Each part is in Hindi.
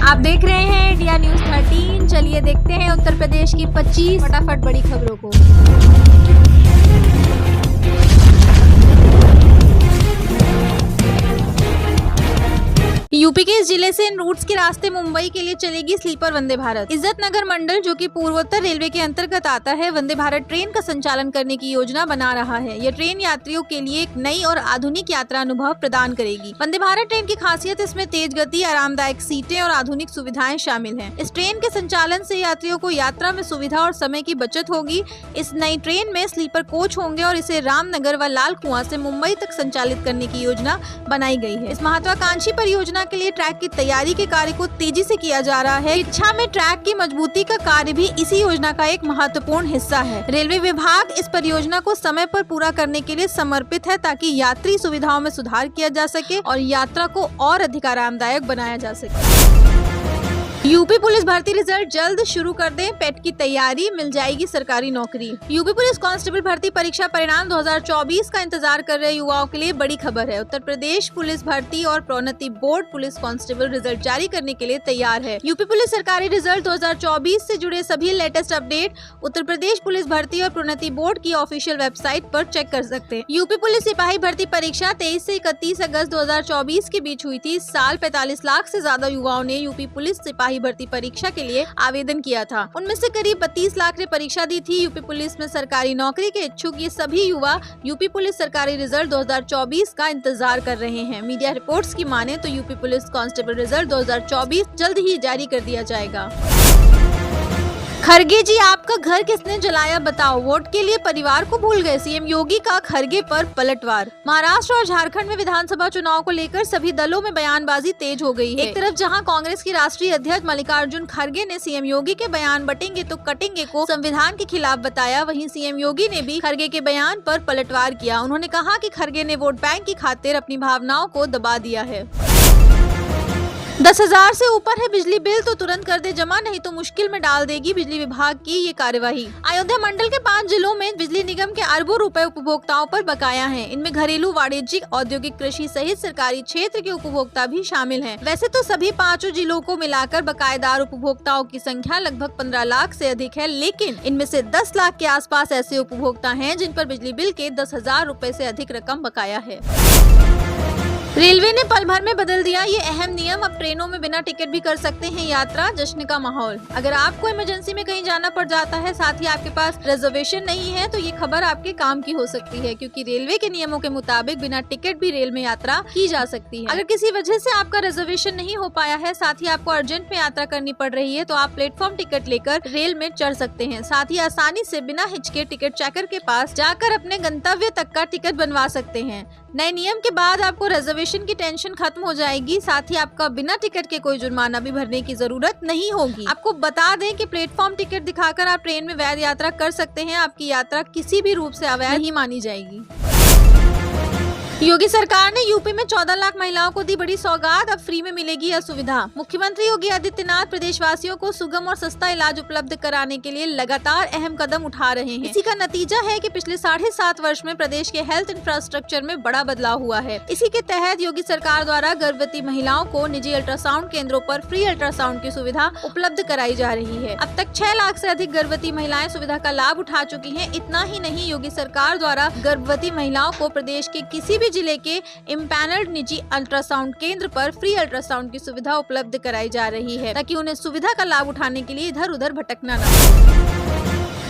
आप देख रहे हैं इंडिया न्यूज 13। चलिए देखते हैं उत्तर प्रदेश की 25 फटाफट बड़ी खबरों को। यूपी के इस जिले से इन रूट्स के रास्ते मुंबई के लिए चलेगी स्लीपर वंदे भारत। इज्जत नगर मंडल जो कि पूर्वोत्तर रेलवे के अंतर्गत आता है, वंदे भारत ट्रेन का संचालन करने की योजना बना रहा है। यह ट्रेन यात्रियों के लिए एक नई और आधुनिक यात्रा अनुभव प्रदान करेगी। वंदे भारत ट्रेन की खासियत इसमें तेज गति, आरामदायक सीटें और आधुनिक सुविधाएं शामिल हैं। इस ट्रेन के संचालन से यात्रियों को यात्रा में सुविधा और समय की बचत होगी। इस नई ट्रेन में स्लीपर कोच होंगे और इसे रामनगर व लाल कुआं से मुंबई तक संचालित करने की योजना बनाई गई है। इस महत्वाकांक्षी परियोजना के लिए ट्रैक की तैयारी के कार्य को तेजी से किया जा रहा है। इच्छा में ट्रैक की मजबूती का कार्य भी इसी योजना का एक महत्वपूर्ण हिस्सा है। रेलवे विभाग इस परियोजना को समय पर पूरा करने के लिए समर्पित है ताकि यात्री सुविधाओं में सुधार किया जा सके और यात्रा को और अधिक आरामदायक बनाया जा सके। यूपी पुलिस भर्ती रिजल्ट जल्द शुरू कर दें, पेट की तैयारी, मिल जाएगी सरकारी नौकरी। यूपी पुलिस कांस्टेबल भर्ती परीक्षा परिणाम 2024 का इंतजार कर रहे युवाओं के लिए बड़ी खबर है। उत्तर प्रदेश पुलिस भर्ती और प्रोन्नति बोर्ड पुलिस कांस्टेबल रिजल्ट जारी करने के लिए तैयार है। यूपी पुलिस सरकारी रिजल्ट 2024 से जुड़े सभी latest update Uttar Pradesh police भर्ती और प्रोन्नति बोर्ड की ऑफिशियल वेबसाइट पर चेक कर सकते हैं। यूपी पुलिस सिपाही भर्ती परीक्षा 23 से 31 अगस्त 2024 के बीच हुई थी। इस साल 45 लाख से ज्यादा युवाओं ने यूपी पुलिस सिपाही भर्ती परीक्षा के लिए आवेदन किया था। उनमें से करीब 32 लाख ने परीक्षा दी थी। यूपी पुलिस में सरकारी नौकरी के इच्छुक ये सभी युवा यूपी पुलिस सरकारी रिजल्ट 2024 का इंतजार कर रहे हैं। मीडिया रिपोर्ट्स की माने तो यूपी पुलिस कांस्टेबल रिजल्ट 2024 जल्द ही जारी कर दिया जाएगा। खरगे जी, आपका घर किसने जलाया बताओ, वोट के लिए परिवार को भूल गए, सीएम योगी का खरगे पर पलटवार। महाराष्ट्र और झारखंड में विधानसभा चुनाव को लेकर सभी दलों में बयानबाजी तेज हो गई है। एक तरफ जहां कांग्रेस की राष्ट्रीय अध्यक्ष मल्लिकार्जुन खरगे ने सीएम योगी के बयान बटेंगे तो कटेंगे को संविधान के खिलाफ बताया, वहीं सीएम योगी ने भी खरगे के बयान पर पलटवार किया। उन्होंने कहा कि खरगे ने वोट बैंक की खातिर अपनी भावनाओं को दबा दिया है। 10,000 से ऊपर है बिजली बिल तो तुरंत कर दे जमा, नहीं तो मुश्किल में डाल देगी बिजली विभाग की ये कार्यवाही। अयोध्या मंडल के 5 जिलों में बिजली निगम के अरबों रुपए उपभोक्ताओं पर बकाया हैं। इनमें घरेलू, वाणिज्यिक, औद्योगिक, कृषि सहित सरकारी क्षेत्र के उपभोक्ता भी शामिल हैं। वैसे तो सभी 5 जिलों को मिलाकर बकायेदार उपभोक्ताओं की संख्या लगभग 15 लाख से अधिक है, लेकिन इनमें से 10 लाख के आसपास ऐसे उपभोक्ता हैं जिन पर बिजली बिल के 10,000 रुपए से अधिक रकम बकाया है। रेलवे ने पल भर में बदल दिया ये अहम नियम, अब ट्रेनों में बिना टिकट भी कर सकते हैं यात्रा, जश्न का माहौल। अगर आपको इमरजेंसी में कहीं जाना पड़ जाता है, साथ ही आपके पास रिजर्वेशन नहीं है, तो ये खबर आपके काम की हो सकती है, क्योंकि रेलवे के नियमों के मुताबिक बिना टिकट भी रेल में यात्रा की जा सकती है। अगर किसी वजह से आपका रिजर्वेशन नहीं हो पाया है, साथ ही आपको अर्जेंट में यात्रा करनी पड़ रही है, तो आप प्लेटफॉर्म टिकट लेकर रेल में चढ़ सकते हैं। साथ ही आसानी से बिना हिचके टिकट चेकर के पास जाकर अपने गंतव्य तक का टिकट बनवा सकते हैं। नए नियम के बाद आपको रिजर्वेशन की टेंशन खत्म हो जाएगी, साथ ही आपका बिना टिकट के कोई जुर्माना भी भरने की जरूरत नहीं होगी। आपको बता दें कि प्लेटफॉर्म टिकट दिखाकर आप ट्रेन में वैध यात्रा कर सकते हैं। आपकी यात्रा किसी भी रूप से अवैध नहीं मानी जाएगी। योगी सरकार ने यूपी में 14 लाख महिलाओं को दी बड़ी सौगात, अब फ्री में मिलेगी यह सुविधा। मुख्यमंत्री योगी आदित्यनाथ प्रदेशवासियों को सुगम और सस्ता इलाज उपलब्ध कराने के लिए लगातार अहम कदम उठा रहे हैं। इसी का नतीजा है कि पिछले 7.5 वर्ष में प्रदेश के हेल्थ इंफ्रास्ट्रक्चर में बड़ा बदलाव हुआ है। इसी के तहत योगी सरकार द्वारा गर्भवती महिलाओं को निजी अल्ट्रासाउंड केंद्रों पर फ्री अल्ट्रासाउंड की सुविधा उपलब्ध कराई जा रही है। अब तक 6 लाख से अधिक गर्भवती महिलाएं सुविधा का लाभ उठा चुकी है। इतना ही नहीं, योगी सरकार द्वारा गर्भवती महिलाओं को प्रदेश के किसी जिले के इम्पैनल्ड निजी अल्ट्रासाउंड केंद्र पर फ्री अल्ट्रासाउंड की सुविधा उपलब्ध कराई जा रही है, ताकि उन्हें सुविधा का लाभ उठाने के लिए इधर उधर भटकना न पड़े।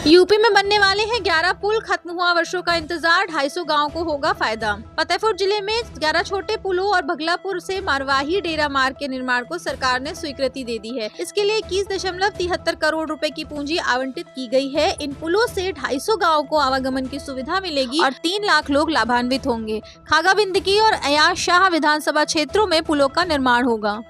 यूपी में बनने वाले हैं 11 पुल, खत्म हुआ वर्षों का इंतजार, 250 गाँव को होगा फायदा। फतेहपुर जिले में 11 छोटे पुलों और भगलापुर से मारवाही डेरा मार्ग के निर्माण को सरकार ने स्वीकृति दे दी है। इसके लिए 21.73 करोड़ रुपए की पूंजी आवंटित की गई है। इन पुलों से 250 गाँव को आवागमन की सुविधा मिलेगी और 3 लाख लोग लाभान्वित होंगे। खागा बिंदकी और अयाज शाह विधानसभा क्षेत्रों में पुलों का निर्माण होगा।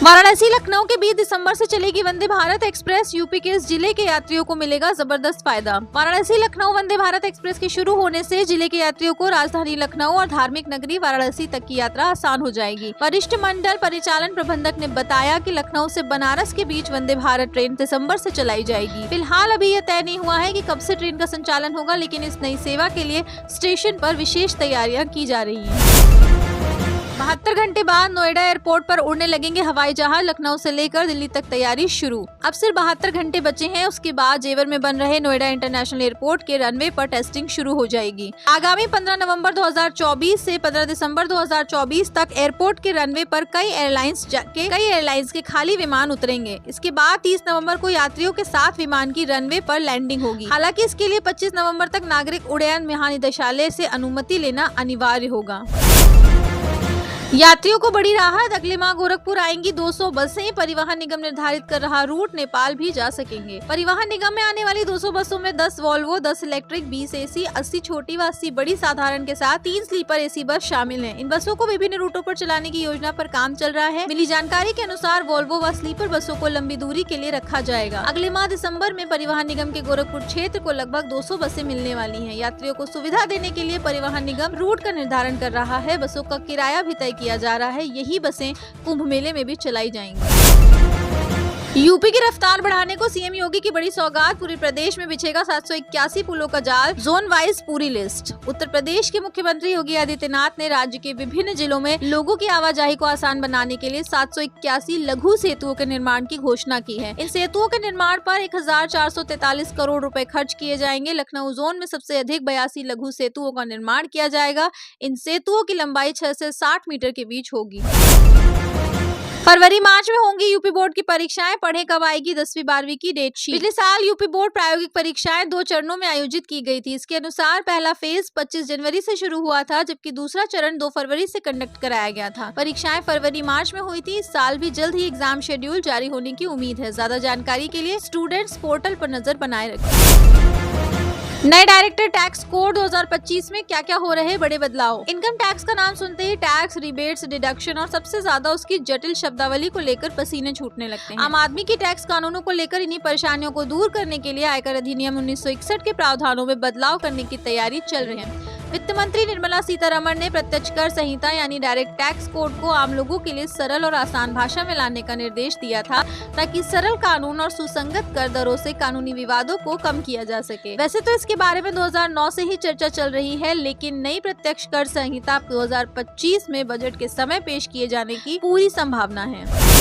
वाराणसी लखनऊ के बीच दिसंबर से चलेगी वंदे भारत एक्सप्रेस, यूपी के इस जिले के यात्रियों को मिलेगा जबरदस्त फायदा। वाराणसी लखनऊ वंदे भारत एक्सप्रेस के शुरू होने से जिले के यात्रियों को राजधानी लखनऊ और धार्मिक नगरी वाराणसी तक की यात्रा आसान हो जाएगी। वरिष्ठ मंडल परिचालन प्रबंधक ने बताया कि लखनऊ से बनारस के बीच वंदे भारत ट्रेन दिसंबर से चलाई जाएगी। फिलहाल अभी यह तय नहीं हुआ है कि कब से ट्रेन का संचालन होगा, लेकिन इस नई सेवा के लिए स्टेशन पर विशेष तैयारियां की जा रही है। 72 घंटे बाद नोएडा एयरपोर्ट पर उड़ने लगेंगे हवाई जहाज। लखनऊ से लेकर दिल्ली तक तैयारी शुरू। अब सिर्फ 72 घंटे बचे हैं, उसके बाद जेवर में बन रहे नोएडा इंटरनेशनल एयरपोर्ट के रनवे पर टेस्टिंग शुरू हो जाएगी। आगामी 15 नवंबर 2024 से 15 दिसंबर 2024 तक एयरपोर्ट के रनवे पर कई एयरलाइंस के खाली विमान उतरेंगे। इसके बाद 30 नवंबर को यात्रियों के साथ विमान की रनवे पर लैंडिंग होगी। हालांकि इसके लिए 25 नवंबर तक नागरिक उड्डयन महानिदेशालय से अनुमति लेना अनिवार्य होगा। यात्रियों को बड़ी राहत, अगले माह गोरखपुर आएंगी 200 बसें। परिवहन निगम निर्धारित कर रहा रूट, नेपाल भी जा सकेंगे। परिवहन निगम में आने वाली 200 बसों में 10 वोल्वो, 10 इलेक्ट्रिक, 20 एसी, 80 छोटी व 80 बड़ी साधारण के साथ 3 स्लीपर एसी बस शामिल हैं। इन बसों को विभिन्न रूटों पर चलाने की योजना पर काम चल रहा है। मिली जानकारी के अनुसार वोल्वो व स्लीपर बसों को लंबी दूरी के लिए रखा जाएगा। अगले माह दिसंबर में परिवहन निगम के गोरखपुर क्षेत्र को लगभग 200 बसें मिलने वाली है। यात्रियों को सुविधा देने के लिए परिवहन निगम रूट का निर्धारण कर रहा है। बसों का किराया भी तय किया जा रहा है। यही बसें कुंभ मेले में भी चलाई जाएंगी। यूपी की रफ्तार बढ़ाने को सीएम योगी की बड़ी सौगात। पूरे प्रदेश में बिछेगा 781 पुलों का जाल, जोन वाइज पूरी लिस्ट। उत्तर प्रदेश के मुख्यमंत्री योगी आदित्यनाथ ने राज्य के विभिन्न जिलों में लोगों की आवाजाही को आसान बनाने के लिए 781 लघु सेतुओं के निर्माण की घोषणा की है। इन सेतुओं के निर्माण पर 1443 करोड़ रुपए खर्च किए जाएंगे। लखनऊ जोन में सबसे अधिक 82 लघु सेतुओं का निर्माण किया जाएगा। इन सेतुओं की लंबाई 6 से 60 मीटर के बीच होगी। फरवरी मार्च में होंगी यूपी बोर्ड की परीक्षाएं। पढ़े कब आएगी 10वीं 12वीं की डेट शीट। पिछले साल यूपी बोर्ड प्रायोगिक परीक्षाएं 2 चरणों में आयोजित की गई थी। इसके अनुसार पहला फेज 25 जनवरी से शुरू हुआ था, जबकि दूसरा चरण 2 फरवरी से कंडक्ट कराया गया था। परीक्षाएं फरवरी मार्च में हुई थी। इस साल भी जल्द ही एग्जाम शेड्यूल जारी होने की उम्मीद है। ज्यादा जानकारी के लिए स्टूडेंट्स पोर्टल पर नजर बनाए रखें। नए डायरेक्टर टैक्स कोड 2025 में क्या क्या हो रहे बड़े बदलाव। इनकम टैक्स का नाम सुनते ही टैक्स, रिबेट्स, डिडक्शन और सबसे ज्यादा उसकी जटिल शब्दावली को लेकर पसीने छूटने लगते हैं। आम आदमी की टैक्स कानूनों को लेकर इन्हीं परेशानियों को दूर करने के लिए आयकर अधिनियम 1961 के प्रावधानों में बदलाव करने की तैयारी चल रही है। वित्त मंत्री निर्मला सीतारमण ने प्रत्यक्ष कर संहिता यानी डायरेक्ट टैक्स कोड को आम लोगों के लिए सरल और आसान भाषा में लाने का निर्देश दिया था, ताकि सरल कानून और सुसंगत कर दरों से कानूनी विवादों को कम किया जा सके। वैसे तो इसके बारे में 2009 से ही चर्चा चल रही है, लेकिन नई प्रत्यक्ष कर संहिता 2025 में बजट के समय पेश किए जाने की पूरी संभावना है।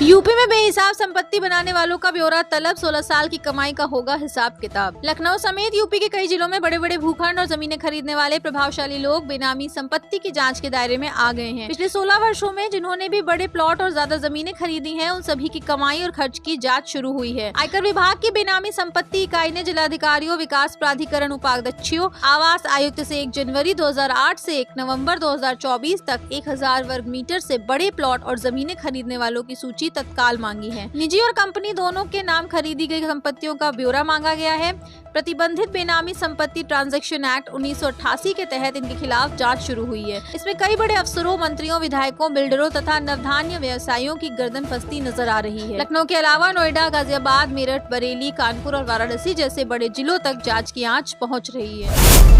यूपी में बेहिसाब संपत्ति बनाने वालों का ब्यौरा तलब, 16 साल की कमाई का होगा हिसाब किताब। लखनऊ समेत यूपी के कई जिलों में बड़े बड़े भूखंड और जमीनें खरीदने वाले प्रभावशाली लोग बेनामी संपत्ति की जांच के दायरे में आ गए हैं। पिछले 16 वर्षों में जिन्होंने भी बड़े प्लॉट और ज्यादा जमीनें खरीदी हैं, उन सभी की कमाई और खर्च की जाँच शुरू हुई है। आयकर विभाग की बेनामी संपत्ति इकाई ने जिलाधिकारियों, विकास प्राधिकरण उपाध्यक्षों, आवास आयुक्त से 1 जनवरी 2008 से 1 नवम्बर 2024 तक 1000 वर्ग मीटर से बड़े प्लॉट और जमीनें खरीदने वालों की सूची तत्काल मांगी है। निजी और कंपनी दोनों के नाम खरीदी गई संपत्तियों का ब्यौरा मांगा गया है। प्रतिबंधित बेनामी संपत्ति ट्रांजैक्शन एक्ट 1988 के तहत इनके खिलाफ जांच शुरू हुई है। इसमें कई बड़े अफसरों, मंत्रियों, विधायकों, बिल्डरों तथा नवधान्य व्यवसायियों की गर्दन फंसती नजर आ रही है। लखनऊ के अलावा नोएडा, गाजियाबाद, मेरठ, बरेली, कानपुर और वाराणसी जैसे बड़े जिलों तक जांच की आंच पहुंच रही है।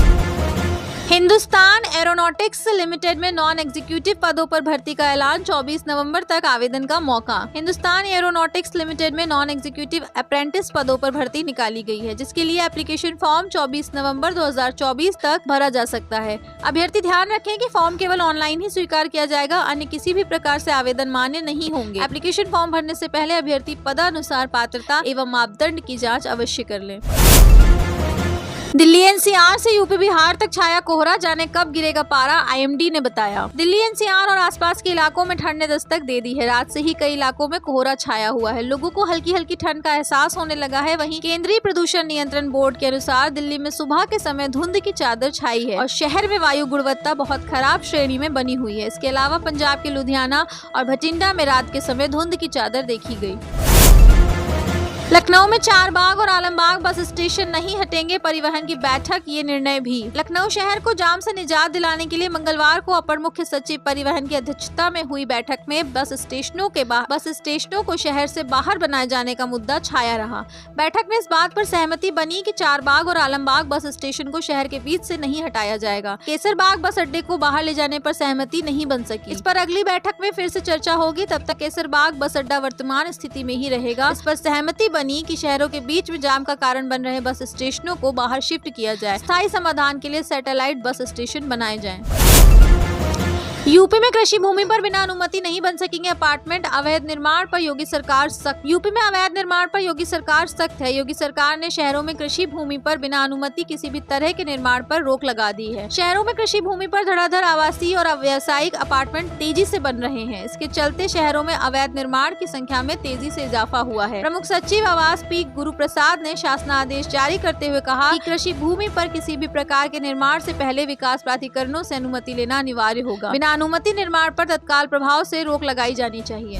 हिंदुस्तान एरोनॉटिक्स लिमिटेड में नॉन एग्जीक्यूटिव पदों पर भर्ती का ऐलान, 24 नवंबर तक आवेदन का मौका। हिंदुस्तान एरोनॉटिक्स लिमिटेड में नॉन एग्जीक्यूटिव अप्रेंटिस पदों पर भर्ती निकाली गई है, जिसके लिए एप्लीकेशन फॉर्म 24 नवंबर 2024 तक भरा जा सकता है। अभ्यर्थी ध्यान रखें कि फॉर्म केवल ऑनलाइन ही स्वीकार किया जाएगा, अन्य किसी भी प्रकार से आवेदन मान्य नहीं होंगे। एप्लीकेशन फॉर्म भरने से पहले अभ्यर्थी पदानुसार पात्रता एवं मापदंड की जाँच अवश्य कर ले। दिल्ली एनसीआर से यूपी बिहार तक छाया कोहरा, जाने कब गिरेगा पारा, आईएमडी ने बताया। दिल्ली एनसीआर और आसपास के इलाकों में ठंड ने दस्तक दे दी है। रात से ही कई इलाकों में कोहरा छाया हुआ है। लोगों को हल्की हल्की ठंड का एहसास होने लगा है। वहीं केंद्रीय प्रदूषण नियंत्रण बोर्ड के अनुसार दिल्ली में सुबह के समय धुंध की चादर छाई है और शहर में वायु गुणवत्ता बहुत खराब श्रेणी में बनी हुई है। इसके अलावा पंजाब के लुधियाना और भटिंडा में रात के समय धुंध की चादर देखी गई। लखनऊ में चारबाग और आलमबाग बस स्टेशन नहीं हटेंगे, परिवहन की बैठक, ये निर्णय भी। लखनऊ शहर को जाम से निजात दिलाने के लिए मंगलवार को अपर मुख्य सचिव परिवहन की अध्यक्षता में हुई बैठक में बस स्टेशनों को शहर से बाहर बनाए जाने का मुद्दा छाया रहा। बैठक में इस बात पर सहमति बनी कि चारबाग और आलमबाग बस स्टेशन को शहर के बीच से नहीं हटाया जाएगा। केसरबाग बस अड्डे को बाहर ले जाने पर सहमति नहीं बन सकी। इस पर अगली बैठक में फिर से चर्चा होगी। तब तक केसरबाग बस अड्डा वर्तमान स्थिति में ही रहेगा। इस पर सहमति बनी कि शहरों के बीच में जाम का कारण बन रहे बस स्टेशनों को बाहर शिफ्ट किया जाए। स्थायी समाधान के लिए सैटेलाइट बस स्टेशन बनाए जाएं। यूपी में कृषि भूमि पर बिना अनुमति नहीं बन सकेंगे अपार्टमेंट, अवैध निर्माण पर योगी सरकार सख्त। यूपी में अवैध निर्माण पर योगी सरकार सख्त है। योगी सरकार ने शहरों में कृषि भूमि पर बिना अनुमति किसी भी तरह के निर्माण पर रोक लगा दी है। शहरों में कृषि भूमि पर धड़ाधड़ आवासीय और व्यावसायिक अपार्टमेंट तेजी से बन रहे हैं। इसके चलते शहरों में अवैध निर्माण की संख्या में तेजी से इजाफा हुआ है। प्रमुख सचिव आवास पी गुरु प्रसाद ने शासनादेश जारी करते हुए कहा कि कृषि भूमि पर किसी भी प्रकार के निर्माण से पहले विकास प्राधिकरणों से अनुमति लेना अनिवार्य होगा। बिना अनुमति निर्माण पर तत्काल प्रभाव से रोक लगाई जानी चाहिए।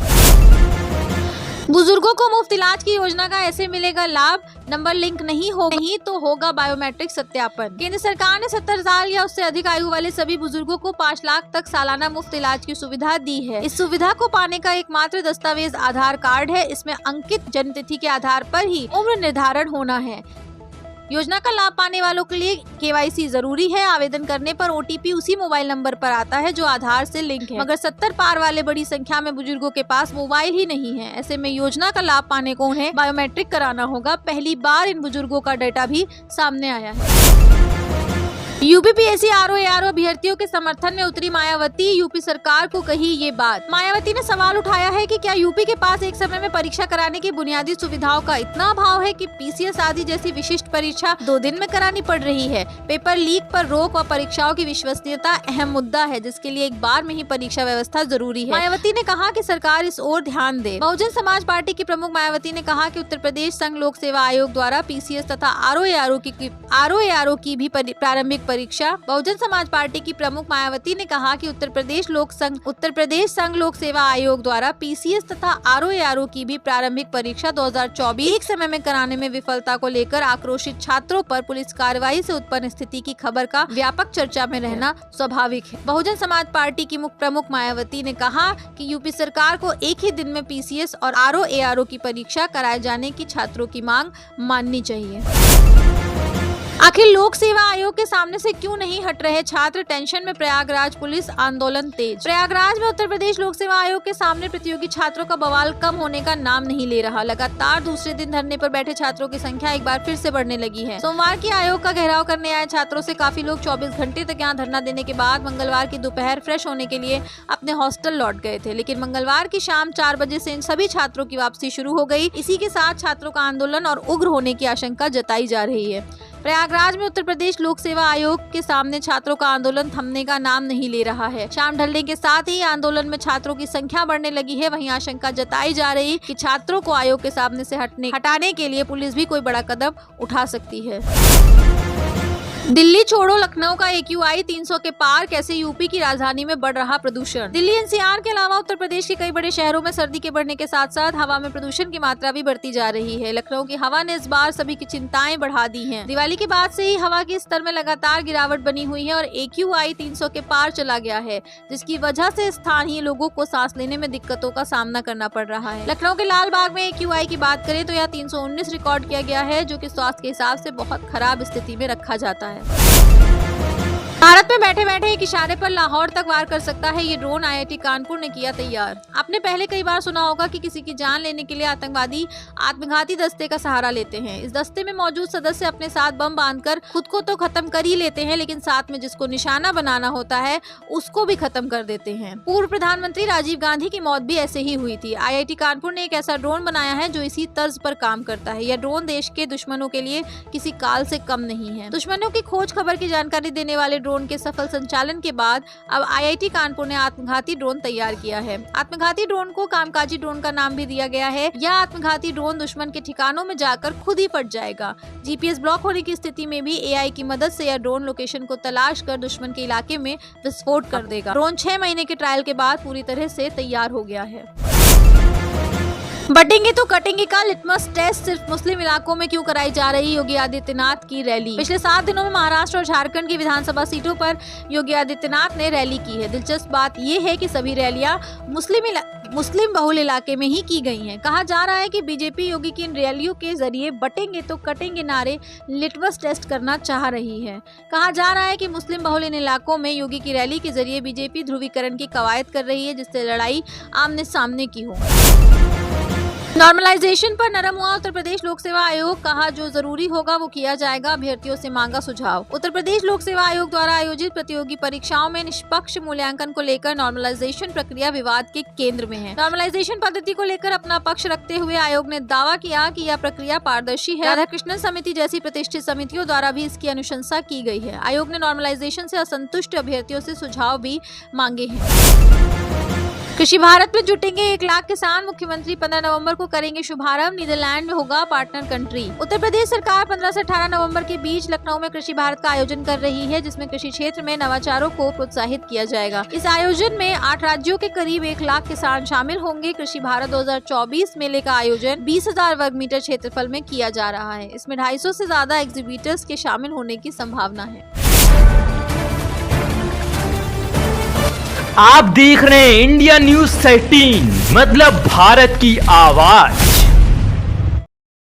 बुजुर्गों को मुफ्त इलाज की योजना का ऐसे मिलेगा लाभ, नंबर लिंक नहीं तो होगा बायोमेट्रिक सत्यापन। केंद्र सरकार ने 70 साल या उससे अधिक आयु वाले सभी बुजुर्गों को 5 लाख तक सालाना मुफ्त इलाज की सुविधा दी है। इस सुविधा को पाने का एकमात्र दस्तावेज आधार कार्ड है। इसमें अंकित जन्मतिथि के आधार पर ही उम्र निर्धारण होना है। योजना का लाभ पाने वालों के लिए KYC जरूरी है। आवेदन करने पर OTP उसी मोबाइल नंबर पर आता है जो आधार से लिंक है। मगर 70 पार वाले बड़ी संख्या में बुजुर्गों के पास मोबाइल ही नहीं है। ऐसे में योजना का लाभ पाने को उन्हें बायोमेट्रिक कराना होगा। पहली बार इन बुजुर्गों का डेटा भी सामने आया है। UPPSC RO-ARO अभ्यर्थियों के समर्थन में उतरी मायावती, यूपी सरकार को कही ये बात। मायावती ने सवाल उठाया है कि क्या यूपी के पास एक समय में परीक्षा कराने की बुनियादी सुविधाओं का इतना अभाव है कि PCS आदि जैसी विशिष्ट परीक्षा 2 दिन में करानी पड़ रही है। पेपर लीक पर रोक और परीक्षाओं की विश्वसनीयता अहम मुद्दा है, जिसके लिए एक बार में ही परीक्षा व्यवस्था जरूरी है। मायावती ने कहा कि सरकार इस ओर ध्यान दे। बहुजन समाज पार्टी की प्रमुख मायावती ने कहा कि उत्तर प्रदेश संघ लोक सेवा आयोग द्वारा PCS तथा RO-ARO की भी प्रारंभिक परीक्षा। बहुजन समाज पार्टी की प्रमुख मायावती ने कहा कि उत्तर प्रदेश संघ लोक सेवा आयोग द्वारा PCS तथा RO-ARO की भी प्रारंभिक परीक्षा 2024 एक समय में कराने में विफलता को लेकर आक्रोशित छात्रों पर पुलिस कार्रवाई से उत्पन्न स्थिति की खबर का व्यापक चर्चा में रहना स्वाभाविक है। बहुजन समाज पार्टी की प्रमुख मायावती ने कहा कि यूपी सरकार को एक ही दिन में PCS और RO-ARO की परीक्षा कराए जाने की छात्रों की मांग माननी चाहिए। आखिर लोक सेवा आयोग के सामने से क्यों नहीं हट रहे छात्र, टेंशन में प्रयागराज पुलिस, आंदोलन तेज। प्रयागराज में उत्तर प्रदेश लोक सेवा आयोग के सामने प्रतियोगी छात्रों का बवाल कम होने का नाम नहीं ले रहा। लगातार दूसरे दिन धरने पर बैठे छात्रों की संख्या एक बार फिर से बढ़ने लगी है। सोमवार की आयोग का घेराव करने आए छात्रों से काफी लोग 24 घंटे तक यहाँ धरना देने के बाद मंगलवार की दोपहर फ्रेश होने के लिए अपने हॉस्टल लौट गए थे। लेकिन मंगलवार की शाम 4 बजे से इन सभी छात्रों की वापसी शुरू हो गई। इसी के साथ छात्रों का आंदोलन और उग्र होने की आशंका जताई जा रही है। प्रयागराज में उत्तर प्रदेश लोक सेवा आयोग के सामने छात्रों का आंदोलन थमने का नाम नहीं ले रहा है। शाम ढलने के साथ ही आंदोलन में छात्रों की संख्या बढ़ने लगी है। वहीं आशंका जताई जा रही कि छात्रों को आयोग के सामने से हटाने के लिए पुलिस भी कोई बड़ा कदम उठा सकती है। दिल्ली छोड़ो लखनऊ का AQI 300 के पार, कैसे यूपी की राजधानी में बढ़ रहा प्रदूषण। दिल्ली NCR के अलावा उत्तर प्रदेश के कई बड़े शहरों में सर्दी के बढ़ने के साथ साथ हवा में प्रदूषण की मात्रा भी बढ़ती जा रही है। लखनऊ की हवा ने इस बार सभी की चिंताएं बढ़ा दी हैं। दिवाली के बाद से ही हवा के स्तर में लगातार गिरावट बनी हुई है और AQI 300 के पार चला गया है, जिसकी वजह से स्थानीय लोगों को सांस लेने में दिक्कतों का सामना करना पड़ रहा है। लखनऊ के लाल बाग में AQI की बात करें तो यह 319 रिकॉर्ड किया गया है, जो कि स्वास्थ्य के हिसाब से बहुत खराब स्थिति में रखा जाता है। भारत में बैठे बैठे एक इशारे पर लाहौर तक वार कर सकता है ये ड्रोन, IIT कानपुर ने किया तैयार। आपने पहले कई बार सुना होगा कि किसी की जान लेने के लिए आतंकवादी आत्मघाती दस्ते का सहारा लेते हैं। इस दस्ते में मौजूद सदस्य अपने साथ बम बांधकर खुद को तो खत्म कर ही लेते हैं, लेकिन साथ में जिसको निशाना बनाना होता है उसको भी खत्म कर देते हैं। पूर्व प्रधानमंत्री राजीव गांधी की मौत भी ऐसे ही हुई थी। IIT कानपुर ने एक ऐसा ड्रोन बनाया है जो इसी तर्ज पर काम करता है। यह ड्रोन देश के दुश्मनों के लिए किसी काल से कम नहीं है। दुश्मनों की खोज खबर की जानकारी देने वाले ड्रोन के सफल संचालन के बाद अब IIT कानपुर ने आत्मघाती ड्रोन तैयार किया है। आत्मघाती ड्रोन को कामकाजी ड्रोन का नाम भी दिया गया है। यह आत्मघाती ड्रोन दुश्मन के ठिकानों में जाकर खुद ही फट जाएगा। GPS ब्लॉक होने की स्थिति में भी AI की मदद से यह ड्रोन लोकेशन को तलाश कर दुश्मन के इलाके में विस्फोट कर देगा। ड्रोन 6 महीने के ट्रायल के बाद पूरी तरह से तैयार हो गया है। बटेंगे तो कटेंगे का लिटमस टेस्ट सिर्फ मुस्लिम इलाकों में क्यों कराई जा रही योगी आदित्यनाथ की रैली। पिछले 7 दिनों में महाराष्ट्र और झारखंड की विधानसभा सीटों पर योगी आदित्यनाथ ने रैली की है। दिलचस्प बात यह है कि सभी रैलियां मुस्लिम बहुल इलाके में ही की गई हैं। कहा जा रहा है कि बीजेपी योगी की इन रैलियों के जरिए बटेंगे तो कटेंगे नारे लिटमस टेस्ट करना चाह रही है। कहा जा रहा है कि मुस्लिम बहुल इन इलाकों में योगी की रैली के जरिए बीजेपी ध्रुवीकरण की कवायद कर रही है, जिससे लड़ाई आमने सामने की हो। नॉर्मलाइजेशन पर नरम हुआ उत्तर प्रदेश लोक सेवा आयोग, कहा जो जरूरी होगा वो किया जाएगा, अभ्यर्थियों से मांगा सुझाव। उत्तर प्रदेश लोक सेवा आयोग द्वारा आयोजित प्रतियोगी परीक्षाओं में निष्पक्ष मूल्यांकन को लेकर नॉर्मलाइजेशन प्रक्रिया विवाद के केंद्र में है। नॉर्मलाइजेशन पद्धति को लेकर अपना पक्ष रखते हुए आयोग ने दावा किया कि यह प्रक्रिया पारदर्शी है। राधाकृष्णन समिति जैसी प्रतिष्ठित समितियों द्वारा भी इसकी अनुशंसा की गई है। आयोग ने नॉर्मलाइजेशन से असंतुष्ट अभ्यर्थियों से सुझाव भी मांगे हैं। कृषि भारत में जुटेंगे 1 लाख किसान, मुख्यमंत्री 15 नवंबर को करेंगे शुभारंभ। नीदरलैंड में होगा पार्टनर कंट्री। उत्तर प्रदेश सरकार 15 से 18 नवंबर के बीच लखनऊ में कृषि भारत का आयोजन कर रही है, जिसमें कृषि क्षेत्र में नवाचारों को प्रोत्साहित किया जाएगा। इस आयोजन में 8 राज्यों के करीब 1 लाख किसान शामिल होंगे। कृषि भारत 2024 मेले का आयोजन 20,000 वर्ग मीटर क्षेत्रफल में किया जा रहा है। इसमें 250 से ज्यादा एग्जीबिटर्स के शामिल होने की संभावना है। आप देख रहे हैं इंडिया न्यूज 13, मतलब भारत की आवाज।